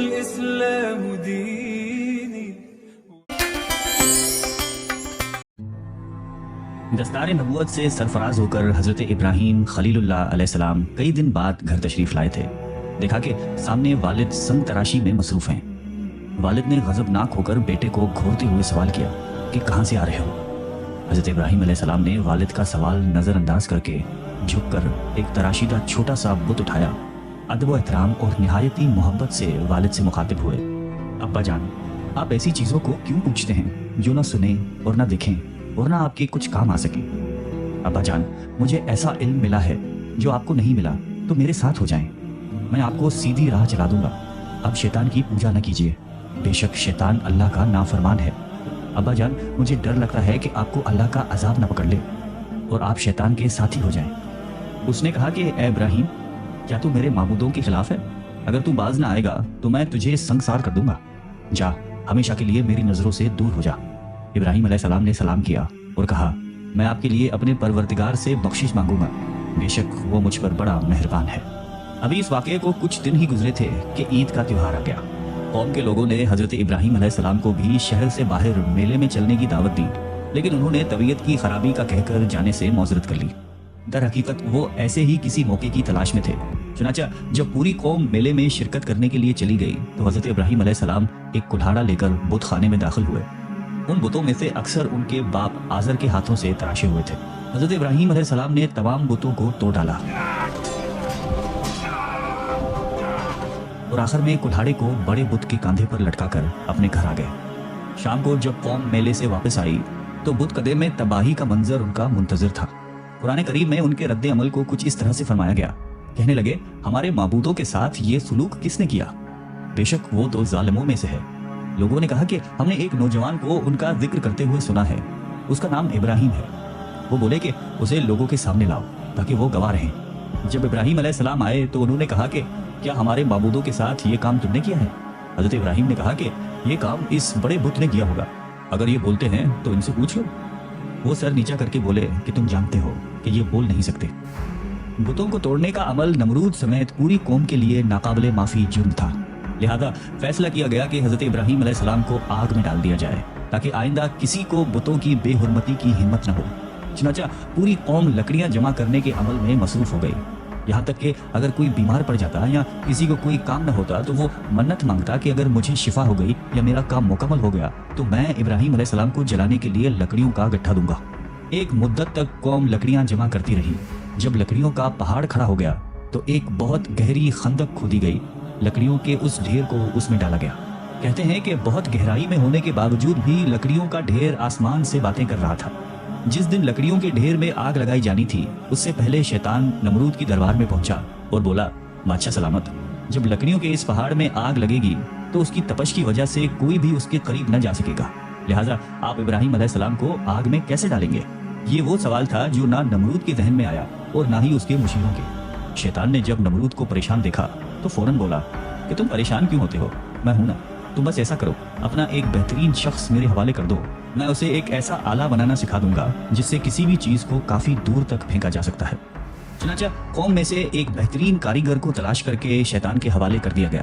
الإسلام ديني. دستار نبوت سے سرفراز ہو کر حضرت ابراہیم خلیل اللہ علیہ السلام کئی دن بعد گھر تشریف لائے تھے. دیکھا کہ سامنے والد سنگ تراشی میں مصروف ہیں. والد نے غضبناک ہو کر بیٹے کو گھورتے ہوئے سوال کیا کہ کہاں سے آ رہے ہو؟ حضرت ابراہیم علیہ السلام نے والد کا سوال نظر انداز کر کے جھک کر ایک تراشیدہ چھوٹا سا بت اٹھایا. ادب و احترام اور نہایتی محبت سے والد سے مخاطب ہوئے. ابا جان، آپ ایسی چیزوں کو کیوں پوچھتے ہیں جو نہ سنیں اور نہ دیکھیں اور نہ آپ کے کچھ کام آ سکیں؟ ابا جان، مجھے ایسا علم ملا ہے جو آپ کو نہیں ملا، تو میرے ساتھ ہو جائیں، میں آپ کو سیدھی راہ چلا دوں گا. اب شیطان کی پوجا نہ کیجیے، بے شک شیطان اللہ کا نافرمان ہے. ابا جان، مجھے ڈر لگتا ہے کہ آپ کو اللہ کا عذاب نہ پکڑ لے اور آپ شیطان کے ساتھی ہو جائیں. اس نے کہا کہ اے ابراہیم، کیا تو میرے معبودوں کے خلاف ہے؟ اگر تو باز نہ آئے گا تو میں تجھے سنگسار کر دوں گا. جا، ہمیشہ کے لیے میری نظروں سے دور ہو جا. ابراہیم علیہ السلام نے سلام کیا اور کہا، میں آپ کے لیے اپنے پروردگار سے بخشش مانگوں گا، بے شک وہ مجھ پر بڑا مہربان ہے. ابھی اس واقعے کو کچھ دن ہی گزرے تھے کہ عید کا تہوار آ گیا. قوم کے لوگوں نے حضرت ابراہیم علیہ السلام کو بھی شہر سے باہر میلے میں چلنے کی دعوت دی، لیکن انہوں نے طبیعت کی خرابی کا کہہ کر جانے سے معذرت کر لی. در حقیقت وہ ایسے ہی کسی موقع کی تلاش میں تھے. چنانچہ جب پوری قوم میلے میں شرکت کرنے کے لیے چلی گئی تو حضرت ابراہیم علیہ السلام ایک کلہاڑا لے کر بت خانے میں داخل ہوئے. ان بتوں میں سے اکثر ان کے باپ آزر کے ہاتھوں سے تراشے ہوئے تھے. حضرت ابراہیم علیہ السلام نے تمام بتوں کو توڑ ڈالا اور آخر میں کلہاڑے کو بڑے بت کے کاندھے پر لٹکا کر اپنے گھر آ گئے. شام کو جب قوم میلے سے واپس آئی تو بت قدے میں تباہی کا منظر ان کا منتظر تھا. قرآن کریم میں ان کے رد عمل کو کچھ اس طرح سے فرمایا گیا. کہنے لگے، ہمارے معبودوں کے ساتھ یہ سلوک کس نے کیا؟ بے شک وہ تو ظالموں میں سے ہے. لوگوں نے کہا کہ ہم نے ایک نوجوان کو ان کا ذکر کرتے ہوئے سنا ہے، اس کا نام ابراہیم ہے. وہ بولے کہ اسے لوگوں کے سامنے لاؤ تاکہ وہ گواہ رہیں. جب ابراہیم علیہ السلام آئے تو انہوں نے کہا کہ کیا ہمارے معبودوں کے ساتھ یہ کام تم نے کیا ہے؟ حضرت ابراہیم نے کہا کہ یہ کام اس بڑے بت نے کیا ہوگا، اگر یہ بولتے ہیں تو ان سے پوچھ لو. وہ سر نیچا کر کے بولے کہ تم جانتے ہو کہ یہ بول نہیں سکتے. بتوں کو توڑنے کا عمل نمرود سمیت پوری قوم کے لیے ناقابل معافی جرم تھا. لہذا فیصلہ کیا گیا کہ حضرت ابراہیم علیہ السلام کو آگ میں ڈال دیا جائے تاکہ آئندہ کسی کو بتوں کی بے حرمتی کی ہمت نہ ہو. چنانچہ پوری قوم لکڑیاں جمع کرنے کے عمل میں مصروف ہو گئی. یہاں تک کہ اگر کوئی بیمار پڑ جاتا یا کسی کو کوئی کام نہ ہوتا تو وہ منت مانگتا کہ اگر مجھے شفا ہو گئی یا میرا کام مکمل ہو گیا تو میں ابراہیم علیہ السلام کو جلانے کے لیے لکڑیوں کا گٹھا دوں گا. ایک مدت تک قوم لکڑیاں جمع کرتی رہی. جب لکڑیوں کا پہاڑ کھڑا ہو گیا تو ایک بہت گہری خندق کھودی گئی. لکڑیوں کے اس ڈھیر کو اس میں ڈالا گیا. کہتے ہیں کہ بہت گہرائی میں ہونے کے باوجود بھی لکڑیوں کا ڈھیر آسمان سے باتیں کر رہا تھا. جس دن لکڑیوں کے ڈھیر میں آگ لگائی جانی تھی اس سے پہلے شیطان نمرود کی دربار میں پہنچا اور بولا، بادشاہ سلامت، جب لکڑیوں کے اس پہاڑ میں آگ لگے گی تو اس کی تپش کی وجہ سے کوئی بھی اس کے قریب نہ جا سکے گا، لہٰذا آپ ابراہیم علیہ السلام کو آگ میں کیسے ڈالیں گے؟ یہ وہ سوال تھا جو نہ نمرود کے ذہن میں آیا اور نہ ہی اس کے مشیروں کے. شیطان نے جب نمرود کو پریشان دیکھا تو فوراً بولا کہ تم پریشان کیوں ہوتے ہو؟ میں ہوں نا. تم بس ایسا کرو، اپنا ایک بہترین شخص میرے حوالے کر دو، میں اسے ایک ایسا آلہ بنانا سکھا دوں گا جس سے کسی بھی چیز کو کافی دور تک پھینکا جا سکتا ہے. چنانچہ قوم میں سے ایک بہترین کاریگر کو تلاش کر کے شیطان کے حوالے کر دیا گیا.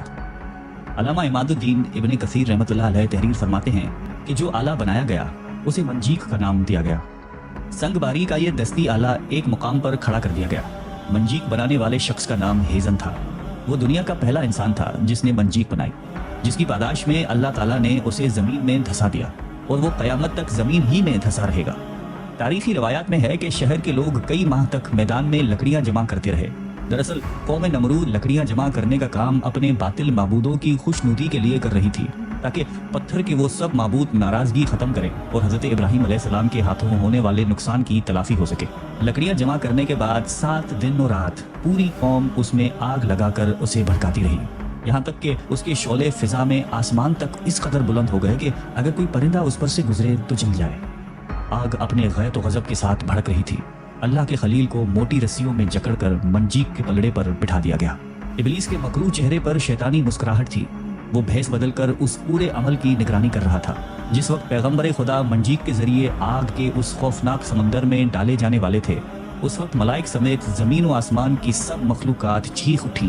علامہ عماد الدین ابن کثیر رحمۃ اللہ علیہ تحریر فرماتے ہیں کہ جو آلہ بنایا گیا اسے منجیق کا نام دیا گیا. سنگ باری کا یہ دستی آلہ ایک مقام پر کھڑا کر دیا گیا. منجیق بنانے والے شخص کا نام ہیزن تھا. وہ دنیا کا پہلا انسان تھا جس نے منجیق بنائی، جس کی پاداش میں اللہ تعالیٰ نے اسے زمین میں دھسا دیا اور وہ قیامت تک زمین ہی میں دھسا رہے گا. تاریخی روایات میں ہے کہ شہر کے لوگ کئی ماہ تک میدان میں لکڑیاں جمع کرتے رہے. دراصل قوم نمرود لکڑیاں جمع کرنے کا کام اپنے باطل معبودوں کی خوشنودی کے لیے کر رہی تھی تاکہ پتھر کے وہ سب معبود ناراضگی ختم کریں اور حضرت ابراہیم علیہ السلام کے ہاتھوں ہونے والے نقصان کی تلافی ہو سکے. لکڑیاں جمع کرنے کے بعد 7 دن و رات پوری قوم اس میں آگ لگا کر اسے بھڑکاتی رہی، یہاں تک کہ اس کے شعلے فضا میں آسمان تک اس قدر بلند ہو گئے کہ اگر کوئی پرندہ اس پر سے گزرے تو جل جائے. آگ اپنے غیرت و غضب کے ساتھ بھڑک رہی تھی. اللہ کے خلیل کو موٹی رسیوں میں جکڑ کر منجیق کے پلڑے پر بٹھا دیا گیا. ابلیس کے مکروہ چہرے پر شیطانی مسکراہٹ تھی. وہ بھیس بدل کر اس پورے عمل کی نگرانی کر رہا تھا. جس وقت پیغمبر خدا منجیق کے ذریعے آگ کے اس خوفناک سمندر میں ڈالے جانے والے تھے، اس وقت ملائک سمیت زمین و آسمان کی سب مخلوقات چیخ اٹھیں